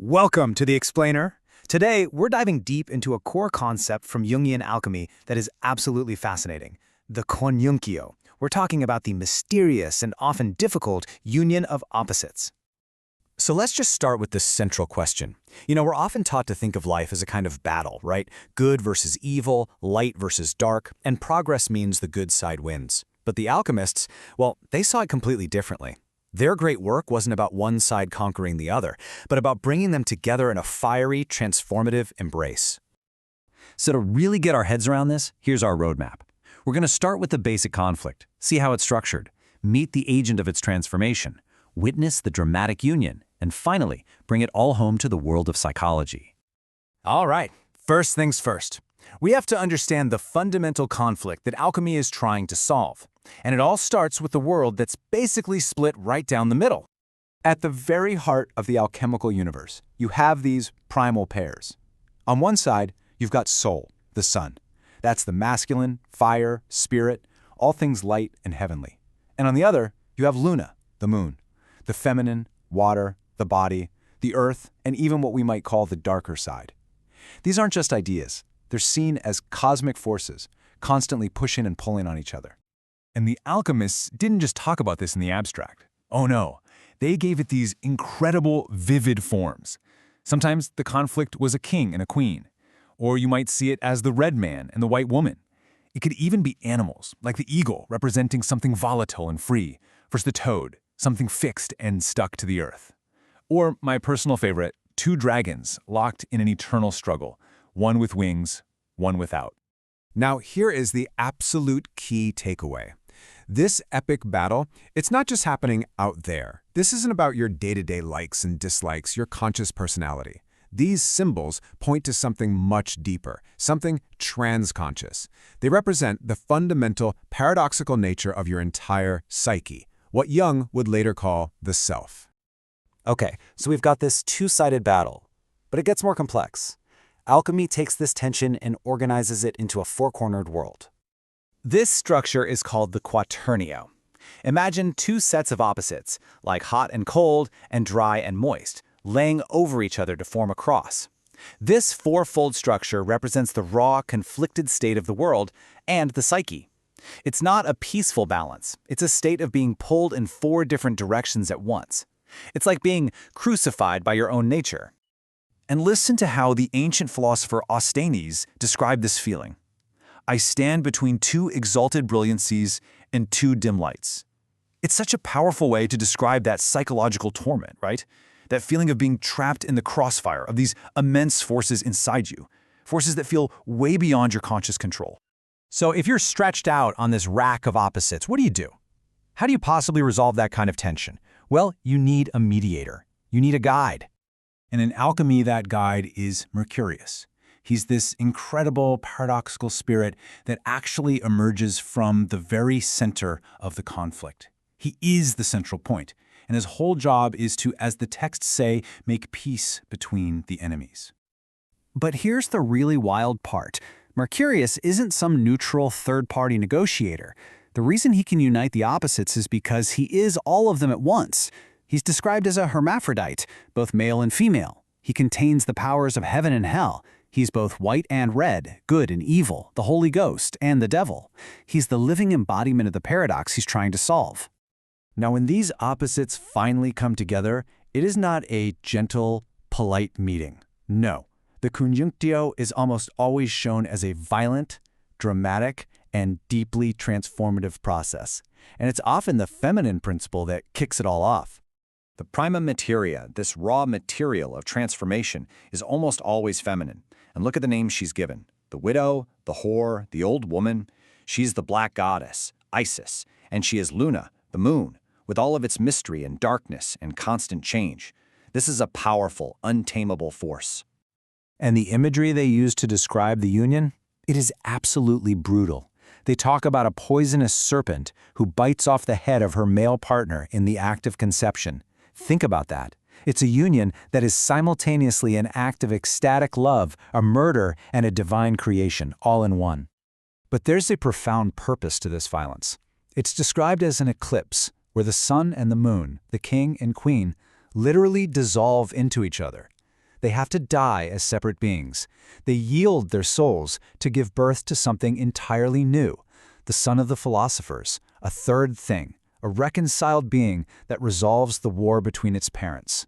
Welcome to The Explainer. Today, we're diving deep into a core concept from Jungian alchemy that is absolutely fascinating, the Coniunctio. We're talking about the mysterious and often difficult union of opposites. So let's just start with this central question. We're often taught to think of life as a kind of battle, right? Good versus evil, light versus dark, and progress means the good side wins. But the alchemists, well, they saw it completely differently. Their great work wasn't about one side conquering the other, but about bringing them together in a fiery, transformative embrace. So to really get our heads around this, here's our roadmap. We're going to start with the basic conflict, see how it's structured, meet the agent of its transformation, witness the dramatic union, and finally, bring it all home to the world of psychology. All right, first things first. We have to understand the fundamental conflict that alchemy is trying to solve. And it all starts with the world that's basically split right down the middle. At the very heart of the alchemical universe, you have these primal pairs. On one side, you've got Sol, the sun. That's the masculine, fire, spirit, all things light and heavenly. And on the other, you have Luna, the moon, the feminine, water, the body, the earth, and even what we might call the darker side. These aren't just ideas. They're seen as cosmic forces, constantly pushing and pulling on each other. And the alchemists didn't just talk about this in the abstract. Oh no, they gave it these incredible, vivid forms. Sometimes the conflict was a king and a queen, or you might see it as the red man and the white woman. It could even be animals, like the eagle representing something volatile and free, versus the toad, something fixed and stuck to the earth. Or my personal favorite, two dragons locked in an eternal struggle, one with wings, one without. Now here is the absolute key takeaway. This epic battle, it's not just happening out there. This isn't about your day-to-day likes and dislikes, your conscious personality. These symbols point to something much deeper, something transconscious. They represent the fundamental, paradoxical nature of your entire psyche, what Jung would later call the self. Okay, so we've got this two-sided battle, but it gets more complex. Alchemy takes this tension and organizes it into a four-cornered world. This structure is called the Quaternio. Imagine two sets of opposites, like hot and cold and dry and moist, laying over each other to form a cross. This fourfold structure represents the raw, conflicted state of the world and the psyche. It's not a peaceful balance. It's a state of being pulled in four different directions at once. It's like being crucified by your own nature. And listen to how the ancient philosopher Austin described this feeling. I stand between two exalted brilliancies and two dim lights. It's such a powerful way to describe that psychological torment, right? That feeling of being trapped in the crossfire of these immense forces inside you, forces that feel way beyond your conscious control. So if you're stretched out on this rack of opposites, what do? How do you possibly resolve that kind of tension? Well, you need a mediator. You need a guide. And in alchemy, that guide is Mercurius. He's this incredible, paradoxical spirit that actually emerges from the very center of the conflict. He is the central point, and his whole job is to, as the texts say, make peace between the enemies. But here's the really wild part. Mercurius isn't some neutral third-party negotiator. The reason he can unite the opposites is because he is all of them at once. He's described as a hermaphrodite, both male and female. He contains the powers of heaven and hell. He's both white and red, good and evil, the Holy Ghost and the devil. He's the living embodiment of the paradox he's trying to solve. Now, when these opposites finally come together, it is not a gentle, polite meeting. No, the Coniunctio is almost always shown as a violent, dramatic, and deeply transformative process. And it's often the feminine principle that kicks it all off. The prima materia, this raw material of transformation, is almost always feminine. And look at the names she's given. The widow, the whore, the old woman. She's the black goddess, Isis, and she is Luna, the moon, with all of its mystery and darkness and constant change. This is a powerful, untamable force. And the imagery they use to describe the union? It is absolutely brutal. They talk about a poisonous serpent who bites off the head of her male partner in the act of conception. Think about that. It's a union that is simultaneously an act of ecstatic love, a murder, and a divine creation, all in one. But there's a profound purpose to this violence. It's described as an eclipse, where the sun and the moon, the king and queen, literally dissolve into each other. They have to die as separate beings. They yield their souls to give birth to something entirely new, the son of the philosophers, a third thing, a reconciled being that resolves the war between its parents.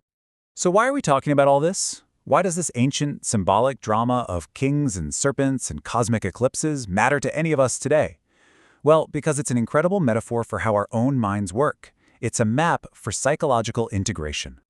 So why are we talking about all this? Why does this ancient, symbolic drama of kings and serpents and cosmic eclipses matter to any of us today? Well, because it's an incredible metaphor for how our own minds work. It's a map for psychological integration.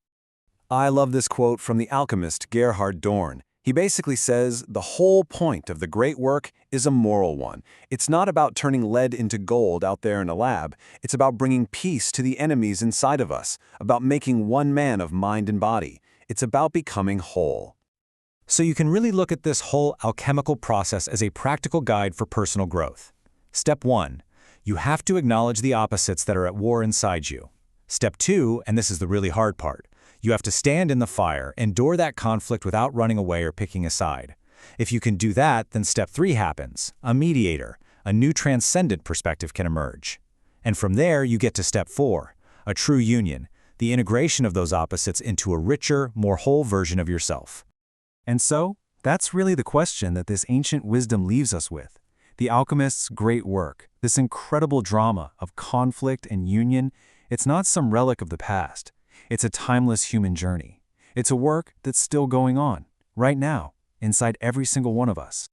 I love this quote from the alchemist Gerhard Dorn. He basically says, the whole point of the great work is a moral one. It's not about turning lead into gold out there in a lab. It's about bringing peace to the enemies inside of us, about making one man of mind and body. It's about becoming whole. So you can really look at this whole alchemical process as a practical guide for personal growth. Step 1. You have to acknowledge the opposites that are at war inside you. Step 2, and this is the really hard part, you have to stand in the fire, endure that conflict without running away or picking a side. If you can do that, then step 3 happens, a mediator, a new transcendent perspective can emerge. And from there, you get to step 4, a true union, the integration of those opposites into a richer, more whole version of yourself. And so, that's really the question that this ancient wisdom leaves us with. The alchemist's great work, this incredible drama of conflict and union, it's not some relic of the past. It's a timeless human journey. It's a work that's still going on, right now, inside every single one of us.